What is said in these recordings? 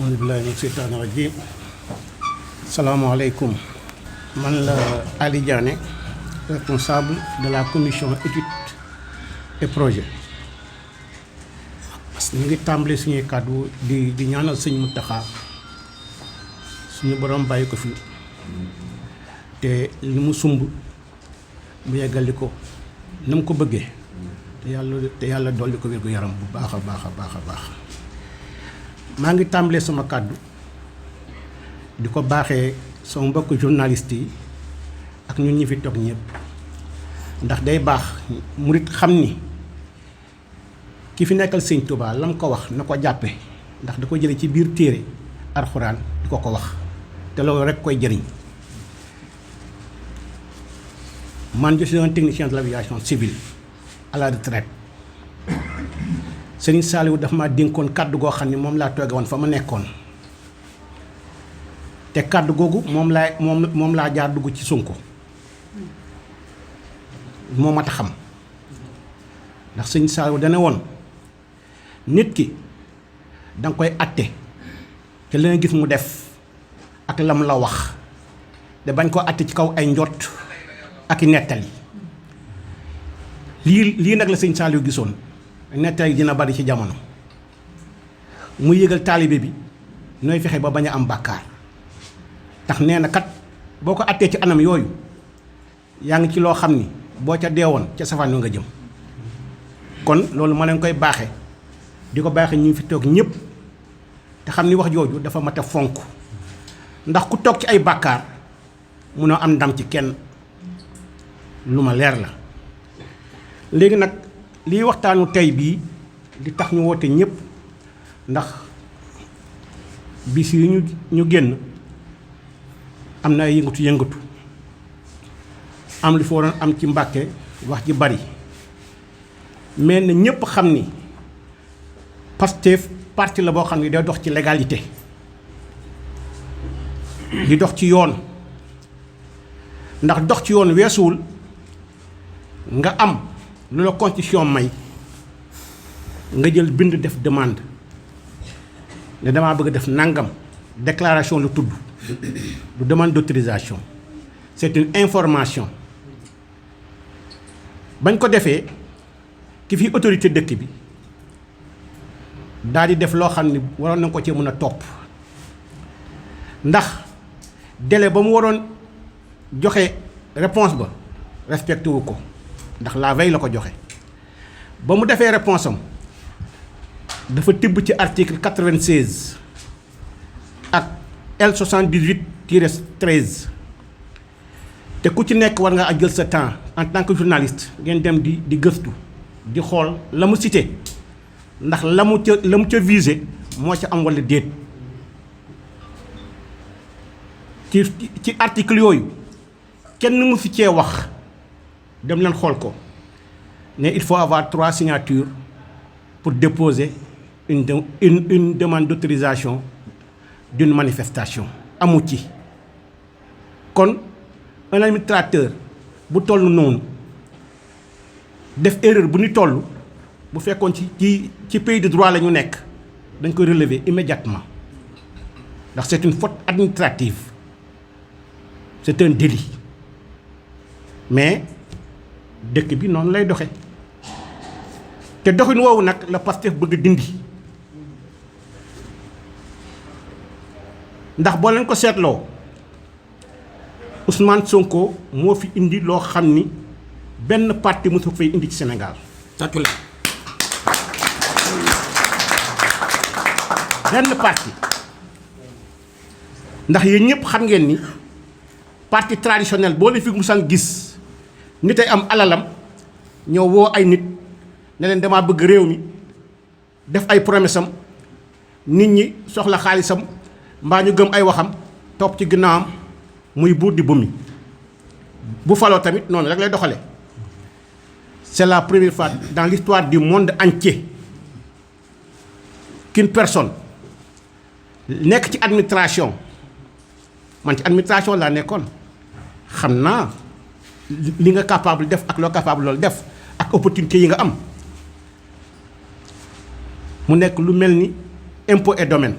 auzu billaahi mina sheytaani rajiim. Salaamaaleykum. Man la Ali Diané, responsable de la commission études et projets. Parce que ñu ngi tàmbali suñuy kàddu di ñaanal sëñ Mountakha suñu borom bàyyi ko fi te li mu sumb mu yeggali ko na mu ko bëggee te yàlla dolli ko wér gu yaram bu baax a baax a baax a baax. maa ngi tàmbalee sama kàddu di ko baaxee sama mbokk journaliste yi ak ñun ñi fi toog ñëpp ndax day baax murit xam ni ki fi nekkal sëñ Touba lam ko wax na ko jàppe ndax da ko jële ci biir téere alxuraan di ko wax te loolu rek koy jëriñ. man je suis un technicien de l'aviation civile à la retraite. Sëriñ Saliou dafa ma dénkoon kàddu goo xam ne moom laa tooge woon fa ma nekkoon te kàddu googu moom laa jaar dugg ci Sonko moo mat a xam ndax Sëriñ Saliou dana woon nit ki danga koy atte te la nga gis mu def ak lam la wax da bañ ko atte ci kaw ay njot ak i nettali lii nag la Sëriñ Saliou gisoon nettali dina bari ci jamono mu yëgal taalibe bi nooy fexe ba bañ a am bàkkaar tax nee na kat boo ko attee ci anam yooyu yaa ngi ci loo xam ni boo ca deewoon ca safaan nga jëm kon loolu ma leen koy baaxe di ko baaxe ñu fi toog ñëpp te xam ni wax jooju dafa mat a fonk ndax ku toog ci ay bàkkaar munoo am ndam ci kenn lu ma leer la. léegi nag lii waxtaanu tey bii di tax ñu woote ñëpp ndax bis yi ñu génn am na ay yëngatu am li fa waroon am ci Mbàkke wax ji bari mais na ñëpp xam ni Pastef parti la boo xam ni day dox ci légalité di dox ci yoon ndax dox ci yoon weesuwul nga am lu la constitution may nga jël bind def demande ne damaa bëgg def nangam déclaration lu tudd du demande d'autorisation c'est une information bañ ko defee ki fi autorité dëkk bi daal di def loo xam ni waroon na ko ci mën a topp ndax délai ba mu waroon joxe réponse ba respecté wu ko ndax la veille la ko joxe ba mu defee réponse am dafa tibb ci article 96 ak L 78-13 te ku ci nekk war nga jël sa temps en tant que journaliste ngeen dem di gëstu di xool la mu cité ndax la mu ca visé moo ca am walla déet ci article yooyu kenn mu fi cee wax dem leen xool ko ne il faut avoir 3 signatures pour déposer une demande d'autorisation d'une manifestation amu ci kon un administrateur bu toll noonu def erreur bu ni toll bu fekkoon ci pays de droit la ñu nekk dañ koy relever immédiatement ndax c'est une faute administrative c'est un délit mais dëkk bi noonu lay doxe te doxin woowu nag la Pastef bëgg dindi ndax boo leen ko seetloo Ousmane Sonko moo fi indi loo xam ni benn parti mosu fay indi ci Sénégal. tàccu la benn parti ndax yéen ñëpp xam ngeen ni parti traditionnel boo leen fi musaan gis nit ay am alalam ñëw woo ay nit ne leen damaa bëgg réew mi def ay promesse am nit ñi soxla xaalisam mbaa ñu gëm ay waxam topp ci ginnaawam muy buur di bumi bu faloo tamit noonu rek lay doxale c'est la première fois dans l'histoire du monde entier qu'une personne nekk ci administration man ci administration laa nekkoon xam naa li nga capable def ak loo capable loolu def ak opportunité yi nga am mu nekk lu mel ni impôt et domaine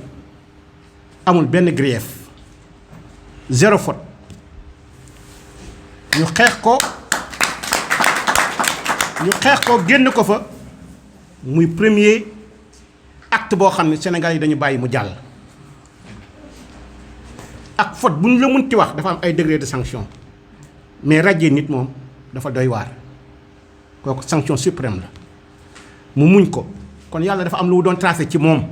amul benn grief, zéro faute. ñu xeex ko génn ko fa muy premier acte boo xam ne Sénégal yi dañu bàyyi mu jàll. ak faute bu ñu la munti wax dafa am ay degré de sanction mais radier nit moom dafa doy waar kooku sanction suprême la mu muñ ko. kon yàlla dafa am lu doon tracé ci moom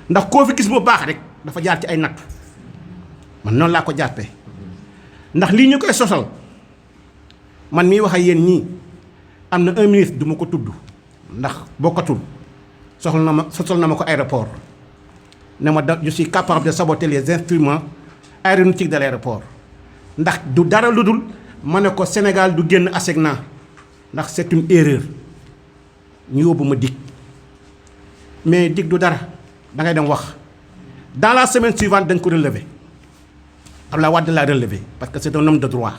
ndax koo fi gis mu baax rek dafa jaar ci ay natt man noonu laa ko jàppee ndax lii ñu koy sosal man miy wax ak yéen ñii am na un ministre du ma ko tudd ndax bokkatul sosal na ma ko aéroport ne ma je suis capable de saboter les instruments aéronautiques de l'aéroport ndax du dara lu dul ma ne ko Sénégal du génn ASECNA ndax c'est une erreur ñu yóbbu ma dig mais dig du dara da ngay dem wax dans la semaine suivante dañ ko relever Abdoulaye Wade l'a relevé parce que c'est un homme de droit.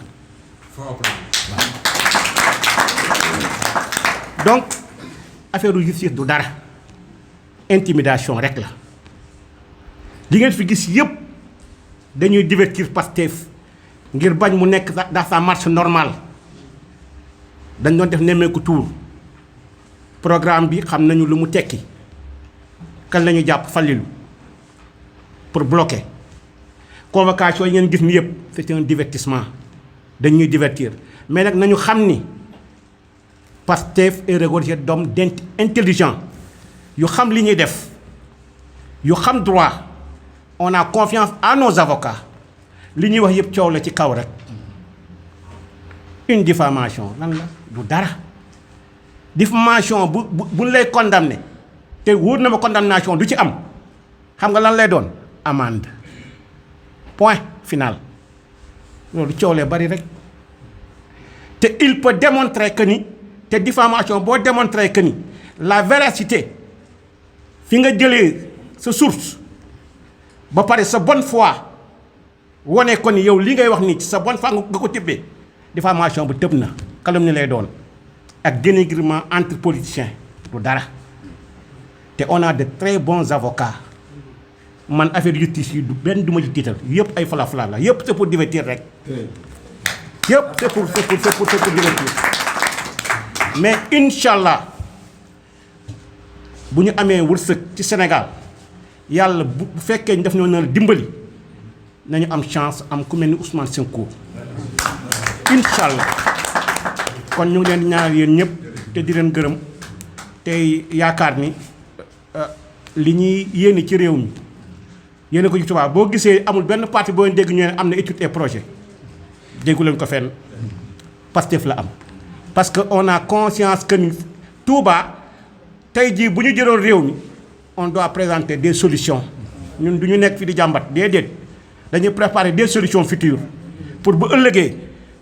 Donc affaire justice du dara intimidation rek la li ngeen fi gis yëpp dañuy divertir Pastef ngir bañ mu nekk dans sa marche normale dañ doon def nemmeeku tour programme bi xam nañu lu mu tekki kan la ñu jàpp Fallilu pour bloquer convocation yi ngeen gis ni yëpp c'est un divertissement dañuy divertir mais nag nañu xam ni Pastef est regorgé d'hommes intelligents yu xam li ñuy def yu xam droit. On a confiance à nos avocats li ñuy wax yëpp coow la ci kaw rek une diffamation lan la du dara diffamation bu lay condamné te wóor na ma condamnation du ci am xam nga lan lay doon amende point final loolu coow lee bari rek te il peut démontrer que ni te diffamation boo démontrer que ni la véracité fi nga jëlee sa source ba pare sa bonne foi wane ko ni yow li ngay wax nii ci sa bonne foi nga ko tibbee diffamation bu tëb na calomnie lay doon ak dénigrement entre politiciens du dara te on a de très bons avocats man affaire justice yi du benn du ma ci tiital yëpp ay falafala la yëpp c'est pour divertir rek yëpp c'est pour divertir mais incha allah bu ñu amee wërsëg ci Sénégal yàlla bu fekkee ñu def ñoo na dimbali nañu am chance am ku mel ni Ousmane Sonko incha allah kon ñu ngi leen di ñaanal yéen ñëpp te di leen gërëm tey yaakaar ni li ñuy yéene ci réew mi yéene ko ci tubaab boo gisee amul benn parti boo dégg ñu ne am na étude et projet déggu leen ko fenn Pastef la am parce que on a conscience que ni Touba tey jii bu ñu jëloon réew mi on doit présenter des solutions ñun du ñu nekk fi di jàmbat déedéet dañuy préparer des solutions futures pour bu ëllëgee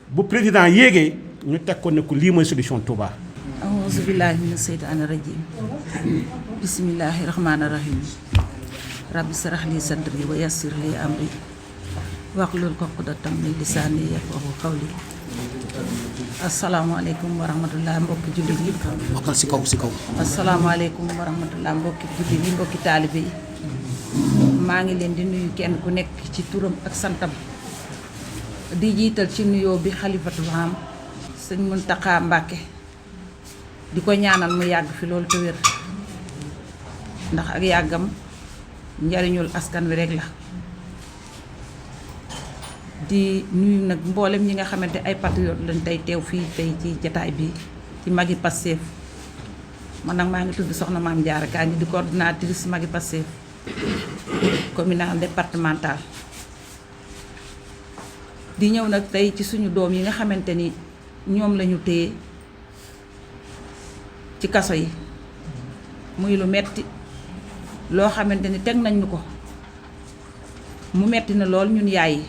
bu président yéegee ñu teg ko ne ko lii mooy solution Touba. Auzu billaahi mina seytaani rajiim bismillaahi rahmaani rahiim rabbi shrah li sadri wa yassir li amri wahlul uqdatam min lisaani yafqahu qawli. Asalaamaaleykum wa rahmatulah mbokki jullit yi. waxal si kaw si kaw. Asalaamaaleykum wa rahmatulah mbokki jullit yi mbokki taalibe yi maa ngi leen di nuyu kenn ku nekk ci turam ak santam di jiital ci nuyoo bi xalifatul am sëñ Muntaxa Mbàkke di ko ñaanal mu yàgg fi loolu te wér ndax ak yàggam njariñul askan wi rek la. di nuyu nag mboolem ñi nga xamante ay patriote lañ tey teew fii tey ci jataay bi ci magi Pastef man nag maa ngi tudd Soxna Maam Jaara Kanji di coordinatrice magi Pastef communal départemental di ñëw nag tey ci suñu doom yi nga xamante ni ñoom lañu téye ci kaso yi muy lu metti loo xamante ni teg nañ ñu ko mu metti na lool ñun yaay yi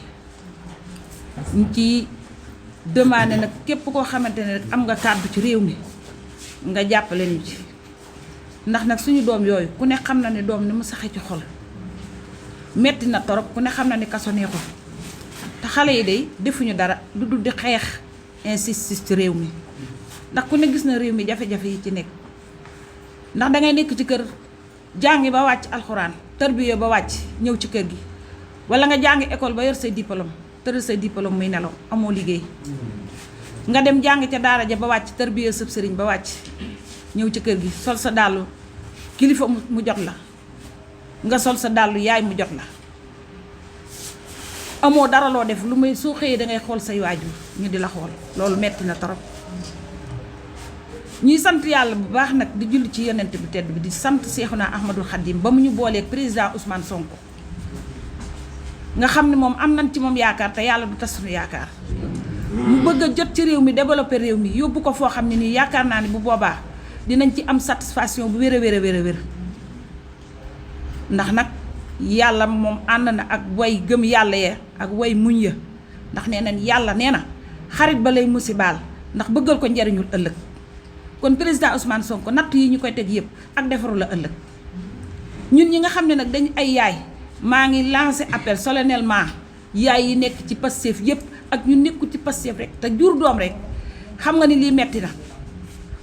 ñu ci demandé nag képp koo xamante ne rek am nga kàddu ci réew mi nga jàppale ñu ci ndax nag suñu doom yooyu ku ne xam na ne doom ni mu saxe ci xol metti na torop ku ne xam na ni kaso neexul te xale yi day defuñu dara lu dul di xeex insiste ci réew mi ndax ku ne gis na réew mi jafe-jafe yi ci nekk ndax dangay nekk ci kër jàngi ba wàcc alxuraan tarbiya ba wàcc ñëw ci kër gi wala nga jàngi école ba yor say diplôme tëral say diplôme muy nelaw amoo liggéey nga dem jàng ca daara ja ba wàcc tarbiya sëb sëriñ ba wàcc ñëw ci kër gi sol sa dàllu kilifa mu jot la nga sol sa dàllu yaay mu jot la amoo dara loo def lu muy soo xëyee dangay xool say waajur ñu di la xool loolu metti na torop ñuy sant yàlla bu baax nag di julli ci yonent bi tedd bi di sant Seexuna Ahmadul Xadim ba mu ñu booleeg président Ousmane Sonko nga xam ne moom am nañ ci moom yaakaar te yàlla du tas suñu yaakaar mu bëgg a jot ci réew mi développer réew mi yóbbu ko foo xam ne nii yaakaar naa ne bu boobaa dinañ ci am satisfaction bu wér a wér a wér a wér ndax nag yàlla moom ànd na ak way gëm yàlla ya ak way muñ ya ndax nee nañ yàlla nee na xarit ba lay musibaal ndax bëggal ko njariñul ëllëg kon président Ousmane Sonko natt yi ñu koy teg yëpp ak defaru la ëllëg ñun ñi nga xam ne nag dañ ay yaay maa ngi lancé appel solennellement yaay yi nekk ci Pastef yëpp ak ñu nekkul ci Pastef rek te jur doom rek xam nga ni lii metti na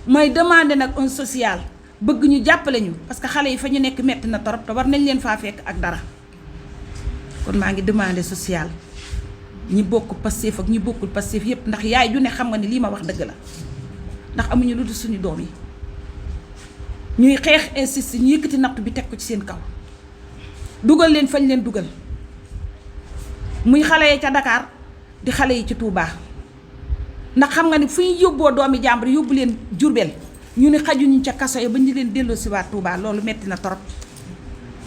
may demandé nag un social bëgg ñu jàppale ñu parce que xale yi fa ñu nekk metti na torop te war nañ leen faa fekk ak dara kon maa ngi demandé social ñi bokk Pastef ak ñi bokkul Pastef yëpp ndax yaay ju ne xam nga ni lii ma wax dëgg la ndax amuñu lu dul suñu doom yi ñuy xeex insiste ñu yëkkati natt bi teg ko ci seen kaw dugal leen fañ leen dugal muy xale yi ca Dakar di xale yi ci Touba ndax xam nga ni fu ñu yóbboo doomi jàmbur yóbbu leen Jurbel ñu ne xajuñu ca kaso ya ba ñu leen delloo si waat Touba loolu metti na torop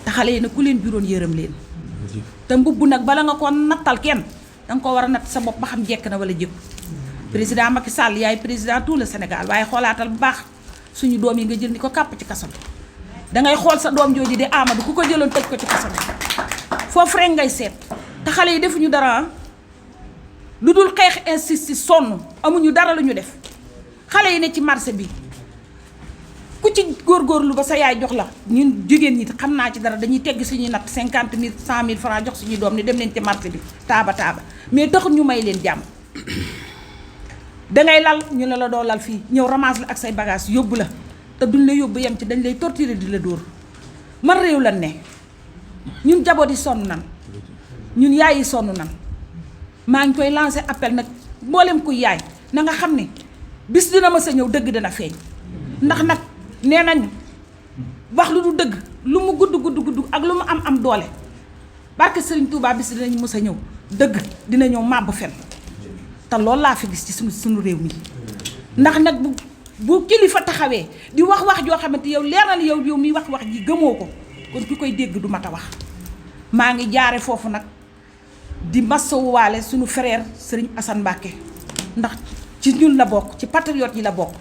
te xale yi nag ku leen juróon yërëm leen te mbubb nag bala nga ko nattal kenn danga ko war a natt sa bopp ba xam jekk na wala jëkk président Macky Sall yaay président tout le Sénégal waaye xoolaatal bu baax suñu doom yi nga jël ni ko kàpp ci kaso bi dangay xool sa doom jooju di Amadou ku ko jëloon tëj ko ci kaso bi foofu rek ngay seet te xale yi defuñu dara lu dul xeex insiste sonn amuñu dara lu ñu def xale yi ne ci marché bi ku ci góorgóorlu ba sa yaay jox la ñun jigéen ñi xam naa ci dara dañuy tegg suñuy natt 50 000 100 000 francs jox suñuy doom ni dem leen ci marché bi taaba mais taxul ñu may leen jàmm dangay lal ñu ne la doo lal fii ñëw ramasse la ak say bagage yóbbu la te duñ la yóbbu yem ci dañ lay torturer di la dóor man réew lan ne ñun jaboot yi sonn nan ñun yaay yi sonn nan maa ngi koy lancer appel nag mboolem kuy yaay na nga xam ne bis dina ma sa ñëw dëgg dina feeñ ndax nag nee nañ wax lu du dëgg lu mu gudd ak lu mu am doole barke Serigne Touba bis dinañ mës a ñëw dëgg dina ñëw màbb fen te loolu laa fi gis ci suñu réew mi ndax nag bu kilifa taxawee di wax joo xamante yow leer na yow miy wax ji gëmoo ko kon ki koy dégg du mat a wax maa ngi jaare foofu nag di masawuwaale suñu frère Serigne Assane Mbacké ndax ci ñun la bokk ci patriote yi la bokk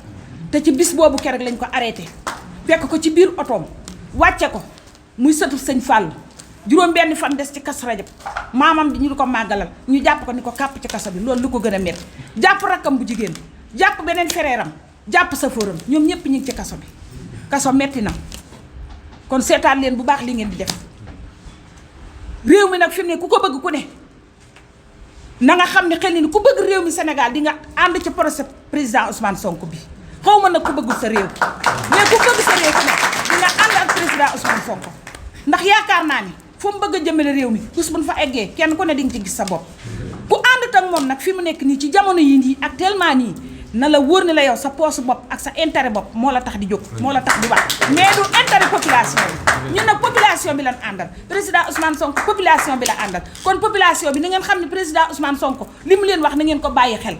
te ci bis boobu keroog lañ ko arrêté fekk ko ci biir otoom wàcce ko muy sëtu sëñ Fallou juróom benn fan des ci Kazu Rajab maamam di ñu di ko màggalal ñu jàpp ko ni ko kàpp ci kaso bi loolu lu ko gën a métti jàpp rakkam bu jigéen jàpp beneen fereeram jàpp sa fóoram ñoom ñëpp ñu ngi ci kaso bi kaso metti na kon seetaan leen bu baax li ngeen di def réew mi nag fi mu ne ku ko bëgg ku ne na nga xam ne xel ni ku bëgg réew mi Sénégal di nga ànd ci procès président Ousmane Sonko bi xaw ma nag ku bëggul sa réew mais ku bëgg sa réew ku ne di nga ànd ak président Ousmane Sonko ndax yaakaar naa ni fu mu bëgg a jëmale réew mi bés bu ñu fa eggee kenn ku ne di nga ci gis sa bopp ku ànd ak moom nag fi mu nekk nii ci jamono yi nii actuellement nii na la wóor ni la yow sa poche bopp ak sa intérêt bopp moo la tax di jóg moo la tax di wax mais du intérêt population bi ñun nag population bi lan àndal président Ousmane Sonko population bi la àndal kon population bi na ngeen xam ne président Ousmane Sonko li mu leen wax na ngeen ko bàyyi xel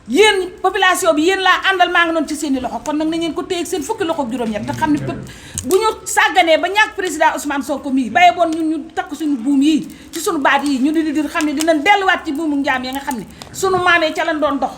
yéen population bi yéen laa àndal maa ngi noonu ci seen i loxo kon nag na ngeen ko téye ak seen fukki loxo ak juróom-ñett te xam ne bu ñu sàgganee ba ñàkk président Ousmane Sonko mii bàyyi boon ñun ñu takk suñu buum yi ci suñu baat yi ñu di xam ne dinañ delluwaat ci buumu njaam ya nga xam ne suñu maamee ca lañ doon dox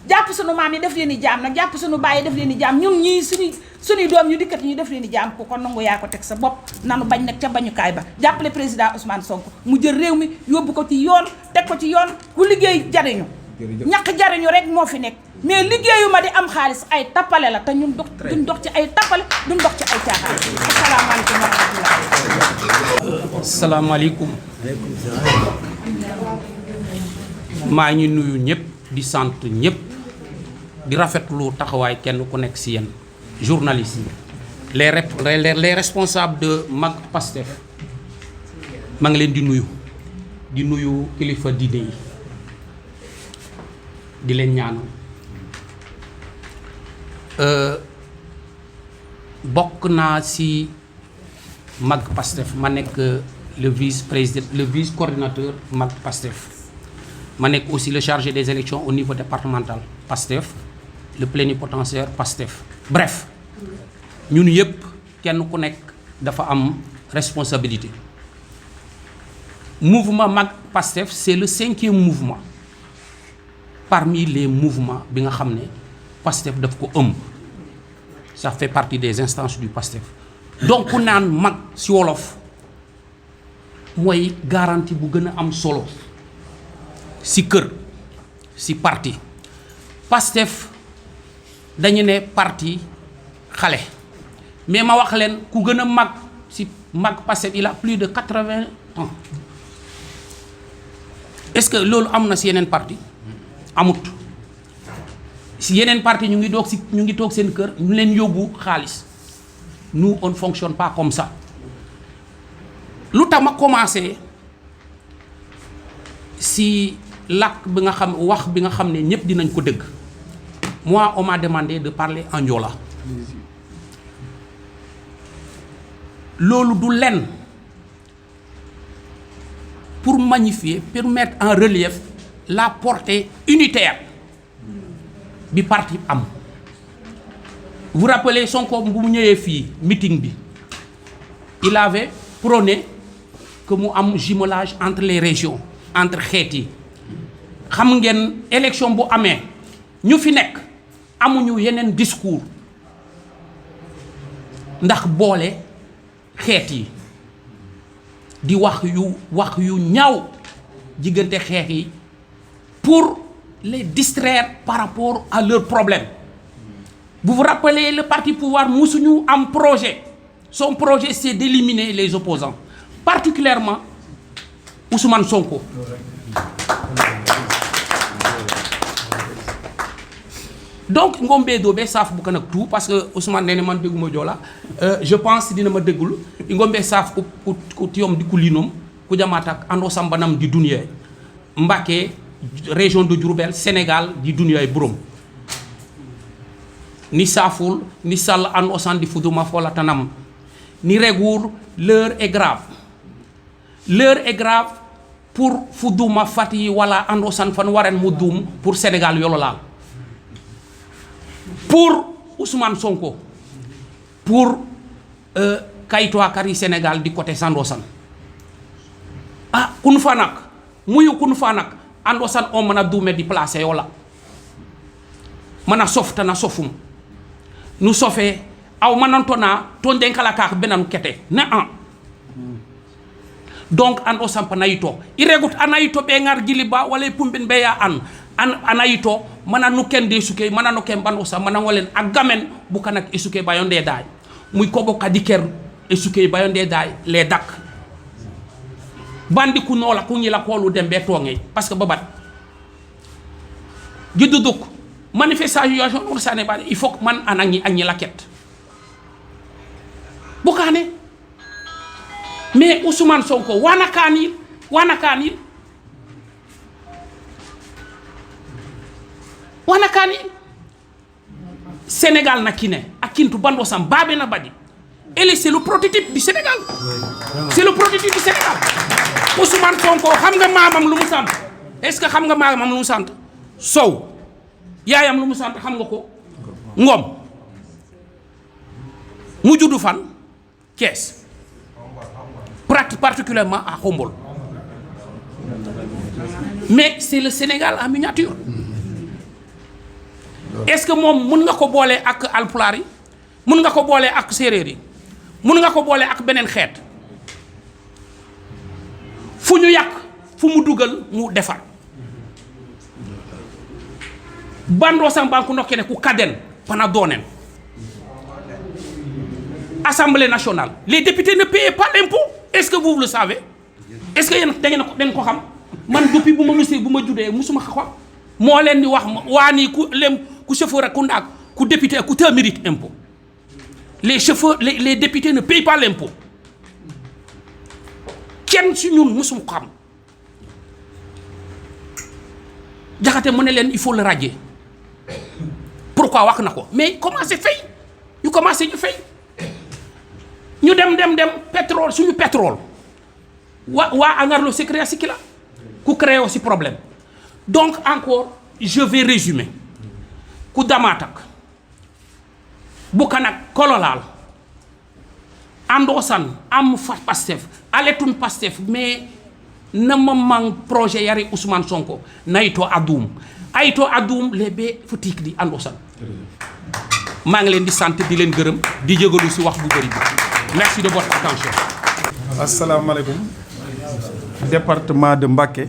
jàpp suñu maam yi def leen i jaam nag jàpp suñu baay yi def leen i jaam ñun ñii suñuy doom ñu dikkat ñu def leen i jaam ko kon nangu yaa ko teg sa bopp nanu bañ nag ca bañukaay ba jàppale président Ousmane Sonko mu jël réew mi yóbbu ko ci yoon teg ko ci yoon ku liggéey jariñu ñàkk jariñu rek moo fi nekk mais liggéeyu ma di am xaalis ay tappale la te ñun duñ dox ci ay tappale duñ dox ci ay caaxaan asalaamaaleykum wa rahmatulah. asalaamaaleykum. maa ngi nuyu ñëpp di sant ñëpp di rafetlu taxawaay kenn ku nekk ci yéen journaliste yi les responsables de mag Pastef maa ngi leen di nuyu kilifa diine yi di leen ñaanal bokk naa ci mag Pastef ma nekk le vice coordinateur mag Pastef ma nekk aussi le chargé des élections au niveau départemental Pastef le plénipotentiaire Pastef bref ñun yëpp kenn ku nekk dafa am responsabilité. Mouvement mag Pastef c'est le 5e mouvement parmi les mouvements bi nga xam ne Pastef daf ko ëmb ça fait partie des instances du Pastef donc ku naan mag ci wolof mooy garantie bu gën a am solo ci kër ci parti Pastef dañu ne parti xale mais ma wax leen ku gën a mag ci mag Pastef il a plus de 80 ans est-ce que loolu am na ci yeneen parti amut ci yeneen parti ñu ngi toog seen kër ñu leen yóbbu xaalis nous on ne fonctionne pas comme ça lu tax ma commencé ci làkk bi nga xam wax bi nga xam ne ñëpp dinañ ko dégg moi on m'a demandé de parler en Joola loolu du lenn pour magnifier permettre en relief la portée unitaire bi parti am vous rappelez Sonko bu mu ñëwee fii meeting bi il avait prôné que mu am jumelage entre les régions entre xeet yi xam ngeen élection bu amee ñu fi nekk amuñu yeneen discours ndax boole xeet yi di wax yu ñaaw diggante xeex yi pour les distraire par rapport à leurs problèmes. Vous vous rappelez le parti pouvoir musuñu am projet son projet c'est d'éliminer les opposants particulièrement Ousmane Sonko. Donc ngombe dobe saaf bu kan ak tout parce que Ousmane nee na man dégguma Joola je pense dina ma déggul ngombe saaf ku tiyom di ku linom ku jamatak ando sambanam di dunya Mbacké région de Diourbel Sénégal di dunya borom ni saaful ni sall an osan di fuduma fola tanam ni regour l'heure est grave pour fuduma fati wala ando san fan waren mu dum pour Sénégal yololal pour Ousmane Sonko pour kayito akari Sénégal di côté Sandosan kun fanak muyu kun fanak Andosan on mana dume di place yola mana softa na sofum nu sofé aw manantona ton denkala kak benan kete na an donc Andosan panayito iregut anayito be ngar giliba wala pumbin be ya an anayito mana nu kende suke mana no kem bandosa mana wolen agamen bukanak isuke bayonde day muy kobo kadiker isuke bayonde day les dak bandi ku nola ku ñila ko lu dem be tongé parce que babat giduduk manifestation on sané ba il faut que man anangi agni laket bukane mais Ousmane Sonko wana kanil Sénégal na kine akintu bando sam babé na badi et c'est le prototype du Sénégal c'est le prototype du Sénégal Ousmane Sonko xam nga mamam lu mu sant est-ce que xam nga mamam lu mu sant Sow yaayam lu mu sant xam nga ko Ngom mu juddu fan Thiès particulièrement à Khombol mais c'est le Sénégal en miniature est-ce que moom mën nga ko boole ak alpulaar yi mën nga ko boole ak séeréer yi mën nga ko boole ak beneen xeet fu ñu yàq fu mu dugal mu defar bandoo sam banku nokkene ku kaden pana doonen Assemblée nationale les députés ne payaient pas l'impôt est-ce que vous le savez est-ce que yéen da ngeen ko xam man depuis bu ma musee bu ma juddee musuma ko xam moo leen di wax waa nii ku chauffeur ak ku ndaak ku député ku te mérite impôt les chauffeurs les députés ne payent pas l'impôt kenn si ñun mësum xam Diakhaté mu ne leen il faut le radier pourquoi wax na ko mais commencé fay ñu commencé ñu fay ñu dem pétrole suñu pétrole waa Angarlo c'est créé si ki la ku créé aussi problème donc encore je vais résumer ku Damatak Bukanak kololal andosan am fa Pastef aletun Pastef mais nama mang projet yari Ousmane Sonko nayto adum lebe futik di andosan maa ngi leen di sant di leen gërëm di jégalu si wax bu bëri bi merci de votre attention. asalaamaaleykum département de Mbacké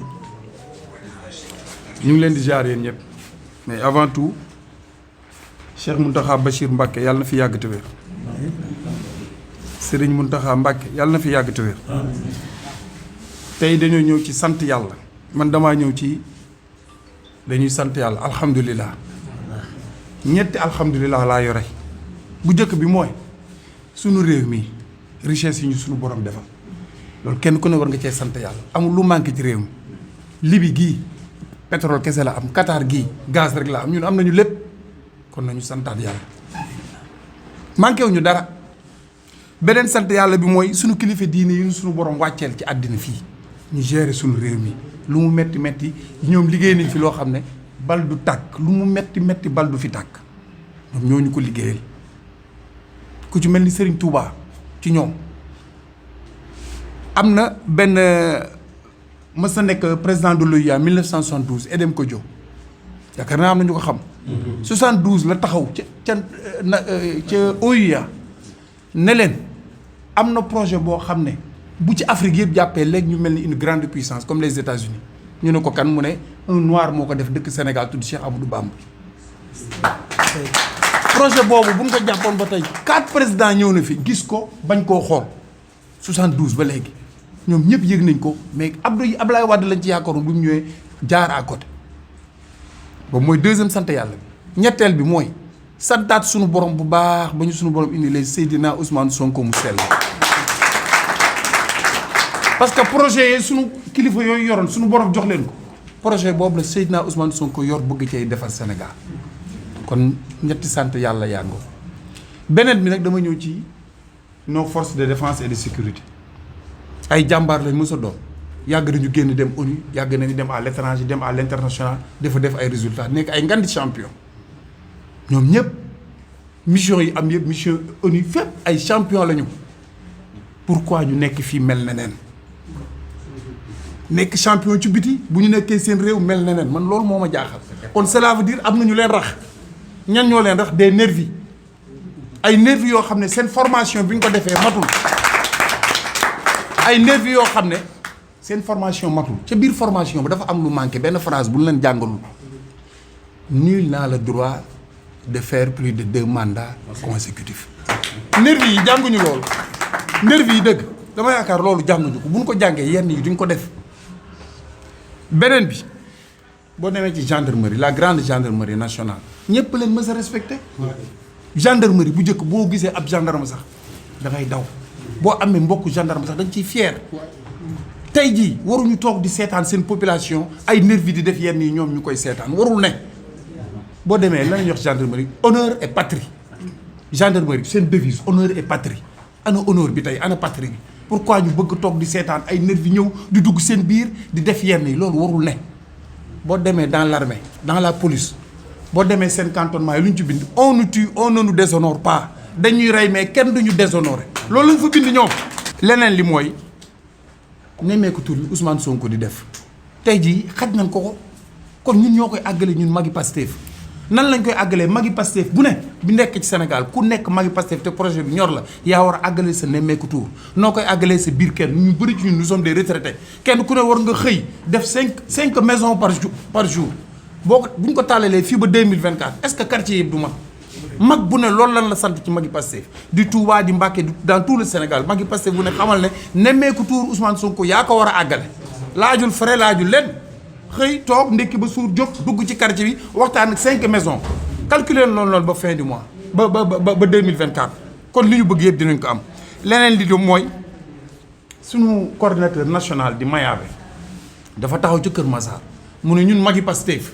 ñu ngi leen di jaar yéen ñëpp mais avant tout Cheikh Mountakha Bachir Mbacké yàlla na fi yàgg te wér Serigne Mountakha Mbacké yàlla na fi yàgg te wér tey dañoo ñëw ci sant yàlla man damaa ñëw ci dañuy sant yàlla alhamdulilah ñetti alhamdulilah laa yore bu njëkk bi mooy sunu réew mi richesse yi ñu sunu borom defal loolu kenn ku ne war nga cee sant yàlla amul lu manqué ci réew mi Libi gii pétrole kese la am Qatar gii gaz rek la am ñun am nañu lépp kon nañu santaat yàlla manqué wuñu dara beneen sant yàlla bi mooy sunu kilifa diine yi sunu borom wàcceel ci àddina fii ñu gérer sunu réew mi lu mu metti metti ñoom liggéey nañ fi loo xam ne bal du tàkk lu mu metti metti bal du fi tàkk ñoom ñoo ñu ko liggéeyal ku ci mel ni Serigne Touba ci ñoom am na benn mës na nekk président de l'OUA 1972 Edem Kodjo yaakaar naa am na ñu ko xam. 72 la taxaw ca OUA ne leen am na projet boo xam ne bu ci Afrique yëpp jàppee léegi ñu mel ni une grande puissance comme les États-Unis ñu ne ko kan mu ne un noir moo ko def dëkk Sénégal tudd Cheikh Amadou Bamba. projet boobu bu ñu ko jàppoon ba tey 4 présidents ñëw na fi gis ko bañ koo xool 72 ba léegi ñoom ñëpp yëg nañ ko mais Abdoulaye Wade lañ ci yaakaaroon bu mu ñëwee jaar à côté boobu mooy deuxième sant yàlla bi. ñetteel bi mooy santaat suñu borom bu baax ba ñu suñu borom indi les Seydina Ousmane Sonko mu sell parce que projet yi suñu kilifa yooyu yoroon suñu borom jox leen ko projet boobu la Seydina Ousmane Sonko yor bëgg cay defar Sénégal kon ñetti sant yàlla yàngoo beneen bi nag dama ñëw ci nos forces de défense et de sécurité ay jàmbaar lañ mës a doon yàgg nañu génn dem ONU yàgg nañu dem à l'étranger dem à l'international dafa def ay résultats nekk ay ngandi champion ñoom ñëpp mission yi am yëpp mission ONU fépp ay champion lañu pourquoi ñu nekk fii mel neneen nekk champion ci biti bu ñu nekkee seen réew mel neneen man loolu moo ma jaaxal kon cela veut dire am na ñu leen rax ñan ñoo leen rax des nervis ay nervis yoo xam ne seen formation bi ñu ko defee matul ay nervis yoo xam ne seen formation matul ca biir formation bi dafa am lu manqué benn phrase bu ñu leen jàngalul nul n'a le droit de faire plus de 2 mandats consécutifs. nervis yi jànguñu loolu nervis yi dëgg dama yaakaar loolu jànguñu ko bu ñu ko jàngee yenn yi duñ ko def beneen bi boo demee ci gendarmerie la grande gendarmerie nationale ñëpp leen mës a respecté gendarmerie bu njëkk boo gisee ab gendarme sax da ngay daw boo amee mbokku gendarme sax dañ ciy fier tey jii waruñu toog di seetaan seen population ay nervi di def yenn yi ñoom ñu koy seetaan warul ne boo demee lan la ñuy wax gendarmerie honneur et patrie gendarmerie seen devise honneur et patrie ana honneur bi tey ana patrie bi pourquoi ñu bëgg toog di seetaan ay nervi ñëw di dugg seen biir di def yenn yi loolu warul ne boo demee dans l'armée dans la police boo demee seen cantonnement yi lu ñu ci bind on nous tue on ne nous déshonore pas dañuy rey mais kenn duñu déshonoré loolu lañ fa bind ñoom. leneen li mooy nemmeeku tur bi Ousmane Sonko di def tey jii xaj nañ ko kon ñun ñoo koy àggale ñun magi Pastef nan lañ koy àggalee magi Pastef bu ne bi nekk ci Sénégal ku nekk magi Pastef te projet bi ñor la yaa war a àggale sa nemmeeku tur noo koy àggalee sa biir kenn ñu bëri ci ñun nous sommes des retraités kenn ku ne war nga xëy def 5 maisons par jour boo ko bu ñu ko tàllalee fii ba 2024 est-ce que quartier yëpp du mag bu ne loolu lan la sant ci magi Pastef di Touba di Mbacké dans tout le Sénégal magi Pastef bu ne xamal ne nemmeeku tuur Ousmane Sonko yaa ko war a àggale laajul frais laajul leen xëy toog ndekki ba suur jóg dugg ci quartier bi waxtaan ak 5 maisons calculer loolu ba fin du mois ba 2024 kon li ñu bëgg yëpp dinañ ko am leneen li mooy sunu coordinateur national di Mayabe dafa taxaw ci Kër Massar mu ne ñun magi Pastef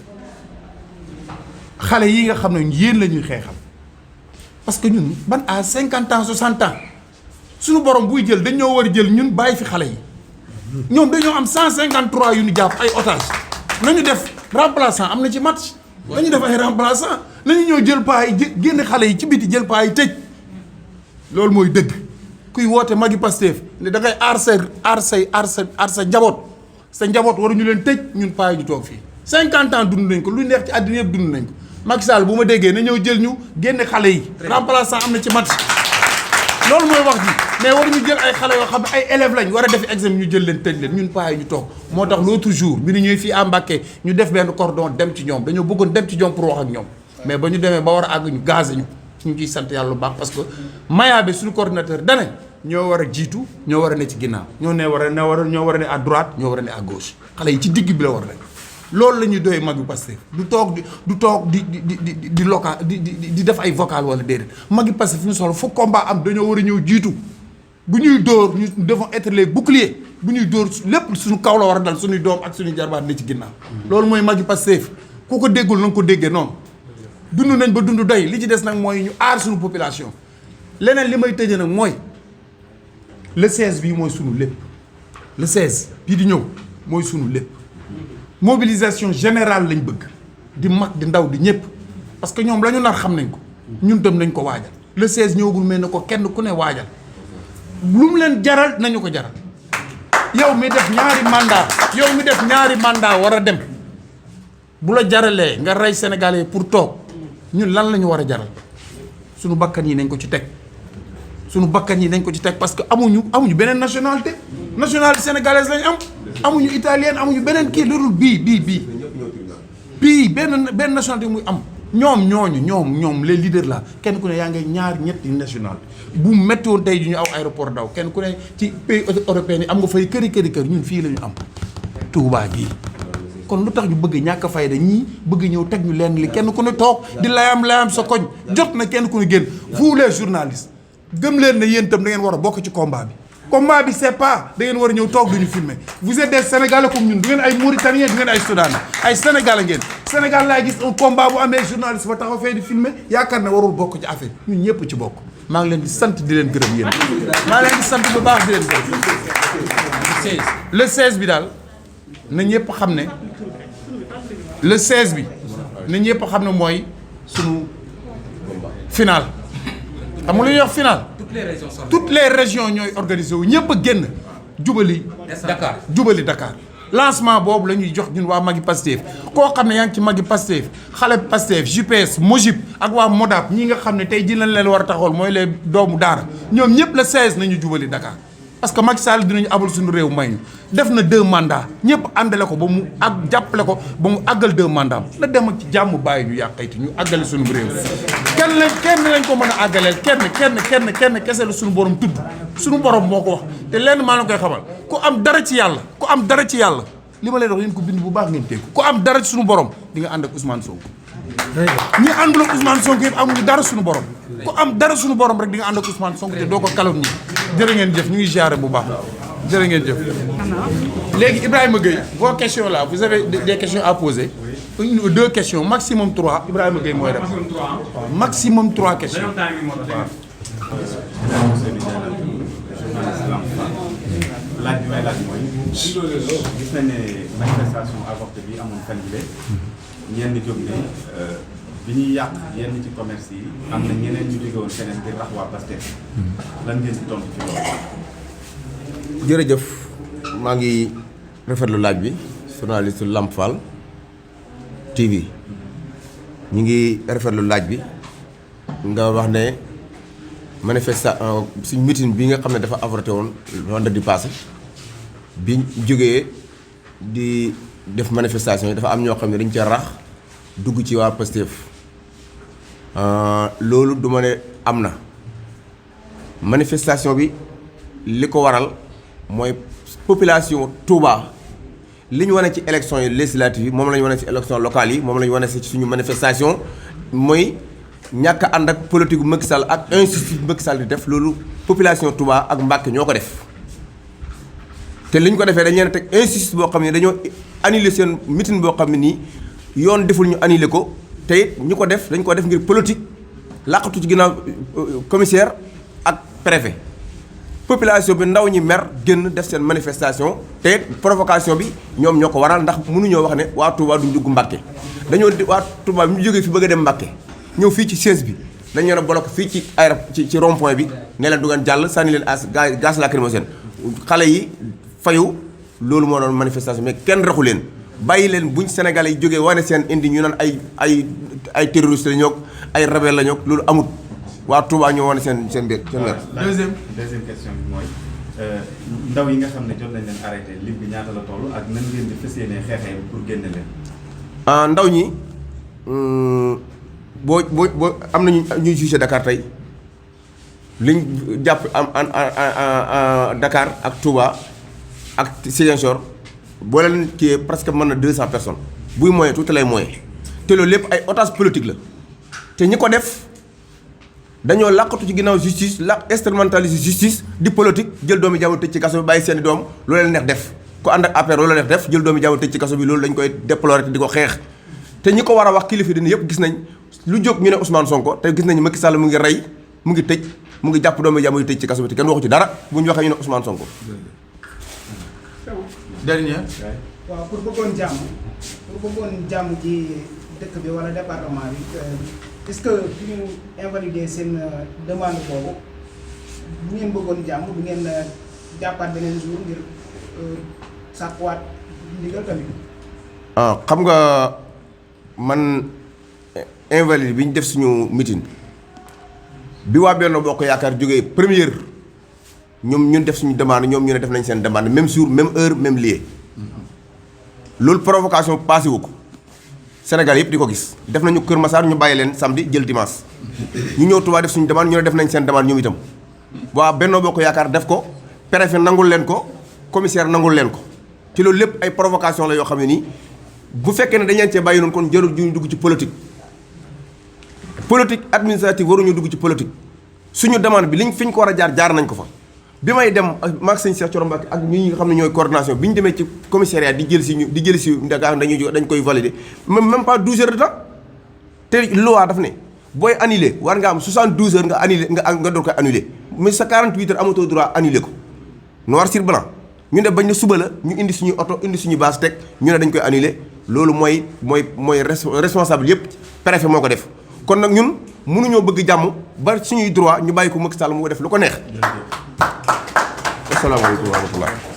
xale yi nga xam ne yéen la ñuy xeexal parce que ñun ban à 50 ans 60 ans suñu borom buy jël dañoo war a jël ñun bàyyi fi xale yi ñoom dañoo am 153 yu ñu jàpp ay otage nañu def remplaçant am na ci match nañu def ay remplaçant nañu ñëw jël paa yi génn xale yi ci biti jël paa yi tëj loolu mooy dëgg kuy woote magi Pastef ne da ngay aar sa njaboot sa njaboot waruñu leen tëj ñun paa yi ñu toog fii 50 ans dund nañ ko lu neex ci àddina yëpp dund nañ ko Macky Sall bu ma déggee na ñëw jël ñu génne xale yi remplaçant am na ci match loolu mooy wax ji mais waruñu jël ay xale yoo xam ne ay élèves lañ war a def examen ñu jël leen tëj leen ñun paa yi ñu toog moo tax l'autre jour bi ñu ñëwee fii à Mbacké ñu def benn cordon dem ci ñoom dañoo bëggoon dem ci ñoom pour wax ak ñoom mais ba ñu demee ba war a àgg ñu gazé ñu ciy sant yàlla lu baax parce que Mayabe suñu coordinateur dane ñoo war a jiitu ñoo war a ne ci ginnaaw ñoo war a ne à droite ñoo war a ne à gauche xale yi ci digg bi la war a nekk loolu la ñuy doy magi Pastef du toog di local di def ay vocal wala déedéet magi Pastef fi ñu soxla fu combat am dañoo war a ñëw jiitu bu ñuy dóor ñu devons être les boucliers bu ñuy dóor lépp suñu kaw la war a dal suñuy doom ak suñuy jarbaat ne ci ginnaaw loolu mooy magi Pastef ku ko déggul na nga ko déggee noonu dund nañ ba dund doy li ci des nag mooy ñu aar suñu population leneen li may tëjee nag mooy le 16 bii mooy sunu lépp le 16 bii di ñëw mooy sunu lépp mobilisation générale lañ bëgg di mag di ndaw di ñëpp parce que ñoom la ñu nar xam nañ ko ñun tam nañ ko waajal le 16 ñëwagul mais na ko kenn ku ne waajal lu mu leen jaral nañu ko jaral yow mi def ñaari mandat war a dem bu la jaralee nga rey Sénégalais pour toog ñun lan la ñu war a jaral sunu bakkan yi nañ ko ci teg parce que amuñu beneen nationalité sénégalaise lañ am amuñu italienne amuñu beneen kii loolu bii benn nationalité muy am ñoom les leaders là kenn ku ne yaa ngi ñetti national bu métti woon tey ju ñu aw aéroport daw kenn ku ne ci pays européens yi am nga fay kër ñun fii la ñu am Touba gii kon lu tax ñu bëgg ñàkk fayda ñii bëgg ñëw teg ñu leen li kenn ku ne toog di layam sa koñ jot na kenn ku ne génn vous les journalistes gëm leen ne yéen itam da ngeen war a bokk ci combat bi c'est pas da ngeen war a ñëw toog duñu filmer vous êtes des sénégalais comme ñun du ngeen ay mauritaniens du ngeen ay soudanais ay sénégalais ngeen Sénégal laay gis un combat bu amee journaliste ba taxaw fee di filmer yaakaar ne warul bokk ci affaire ñun ñëpp ci bokk maa ngi leen di sant di leen gërëm yéen maa ngi leen di sant bu baax di leen gërëm le 16 bi daal na ñëpp xam ne le 16 bi na ñëpp xam ne mooy sunu final xam nga lu ñuy wax final toutes les régions ñooy organisé wu ñëpp a génn jubali Dakar lancement boobu la ñuy jox ñun waa magi Pastef koo xam ne yaa ngi ci magi Pastef xale Pastef JPS Mojib ak waa Modap ñi nga xam ne tey ji lañ leen war a taxawal mooy les doomu daara ñoom ñëpp le 16 nañu jubali Dakar parce que Macky Sall dinañu abal suñu réew may ñu def na 2 mandats ñëpp àndale ko ba mu jàppale ko ba mu àggal 2 mandats na dem ak ci jàmm bàyyi ñu yàqayti ñu àggale suñu réew kenn lañ ko mën a àggaleel kenn kese la suñu borom tudd suñu borom moo ko wax te lenn maa la koy xamal ku am dara ci yàlla li ma leen wax yéen ko bind bu baax ngeen teg ku am dara ci suñu borom di nga ànd ak Ousmane Sonko ñi àndul ak Ousmane Sonko yëpp amuñu dara suñu borom ku am dara suñu borom rek di nga ànd ak Ousmane Sonko te doo ko kalom ñi jërë ngeen jëf ñu ngi ziare bu baax jërë ngeen jëf léegi Ibrahima Gueye vos questions là vous avez des questions à poser 2 questions maximum 3 Ibrahima Gueye mooy def maximum 3 questions laaj bi may laaj mooy gis nañ ne manifestation avorté bi amoon fan bi ñenn jóg ne bi ñuy yàq yenn ci commerce yi am na ñeneen ñu jóge woon feneen ngir rax waa Pastef lan ngeen di tontu ci loolu. jërëjëf maa ngi rafetlu laaj bi journaliste Lamp Fall TV ñu ngi rafetlu laaj bi nga wax ne manifestation suñ meeting bi nga xam ne dafa avorté woon vendredi passé bi jógee di def manifestation yi dafa am ñoo xam ne dañ ca rax dugg ci waa Pastef loolu du ma ne am na manifestation bi li ko waral mooy population Touba li ñu wane ci élection yi législative yi moom la ñu wane ci élection locale yi moom la ñu wane ci suñu manifestation mooy ñàkk a ànd ak politique Macky Sall ak injustice Macky Sall di def loolu population Touba ak Mbacké ñoo ko def te li ñu ko defee dañ leen a teg injustice boo xam ne dañoo annuler seen meeting boo xam ne nii yoon deful ñu annuler ko te it ñu ko def dañ ko def ngir politique làqatu ci ginnaaw commissaire ak préfet population bi ndaw ñi mer génn def seen manifestation te it provocation bi ñoom ñoo ko waral ndax mënuñoo wax ne waa Touba duñ dugg Mbacké dañoo waa Touba bi ñu jógee fi bëgg a dem Mbacké ñëw fii ci siège bi dañ leen a bloqué fii ci aéroport ci rond point bi ne leen du ngeen jàll sànni leen gaz lacrymogène xale yi fayu loolu moo doon manifestation mais kenn raxu leen bàyyi leen buñ Sénégalais yi jógee wane seen indi ñu naan ay terroristes la ñoo ay rebelle la ñoo loolu amut waa Touba ñoo wane seen biir seen weer. deuxième question bi mooy ndaw yi nga xam ne jot nañ leen arrêté lim bi ñaata la toll ak nan ngeen di fas yéenee xeexee pour génne leen. ndaw ñi boo am nañu ñuy jugé Dakar tey liñ jàpp Dakar ak Touba ak Ziguinchor boo leen kii presque mën na 200 personnes buy moyen tuuti lay moyen te loolu lépp ay otage politique la te ñi ko def dañoo làqatu ci ginnaaw justice instrumentaliser justice di politique jël doomi jàmbur tëj ci kaso bi bàyyi seeni doom loolu leen neex def ko ànd ak APR loolu la neex def jël doomi jàmbur tëj ci kaso bi loolu dañ koy déplorer te di ko xeex te ñi ko war a wax kilifa dina yëpp gis nañ lu jóg ñu ne Ousmane Sonko te gis nañu Macky Sall mu ngi rey mu ngi tëj mu ngi jàpp doomu jàmbur yi tëj ci kaso bi te kenn waxu ci dara bu ñu waxee ñu ne Ousmane Sonko. dernier. waaw pour bëggoon jàmm ci dëkk bi wala département bi est-ce que bu ñu invalider seen demande boobu bu ngeen bëggoon jàmm bu ngeen jàppaat beneen jour ngir sàkkuwaat ndigal tamit. xam nga man. invalide bi ñu def suñu meeting bi waa Benno Bokk Yaakaar jógee première ñun def suñu demande ñoom ñu ne def nañ seen demande même jour même heure même lieu loolu provocation passé wu ko Sénégal yëpp di ko gis def nañu Kër Massar ñu bàyyi leen samedi jël dimanche ñu ñëw Touba def suñu demande ñu ne def nañ seen demande ñoom itam waa Benno Bokk Yaakaar def ko préfet nangul leen ko commissaire nangul leen ko ci loolu lépp ay provocation la yoo xam ne nii bu fekkee ne dañ leen cee bàyyi noonu kon jarul ñu dugg ci politique administrative waruñu dugg ci politique suñu demande bi fi ñu ko war a jaar nañ ko fa bi may dem maag sëñ Cheikh Thioro Mbacké ak ñi nga xam ne ñooy coordination bi ñu demee ci commissariat di jël si Dakar dañ koy valider même pas 12 heures de temps te loi daf ne booy annuler war nga am 72 heures nga annuler nga door koy annuler mais sa 48 heures amatoo droit annuler ko noir sur blanc ñu ne bañ na suba la ñu indi suñuy oto indi suñu base teg ñu ne dañ koy annuler loolu mooy responsable yëpp préfet moo ko def kon nag ñun mënuñoo bëgg jàmm ba suñuy droit ñu bàyyi ko Macky Sall mu ko def lu ko neex. asalaamaaleykum wa rahmatulah.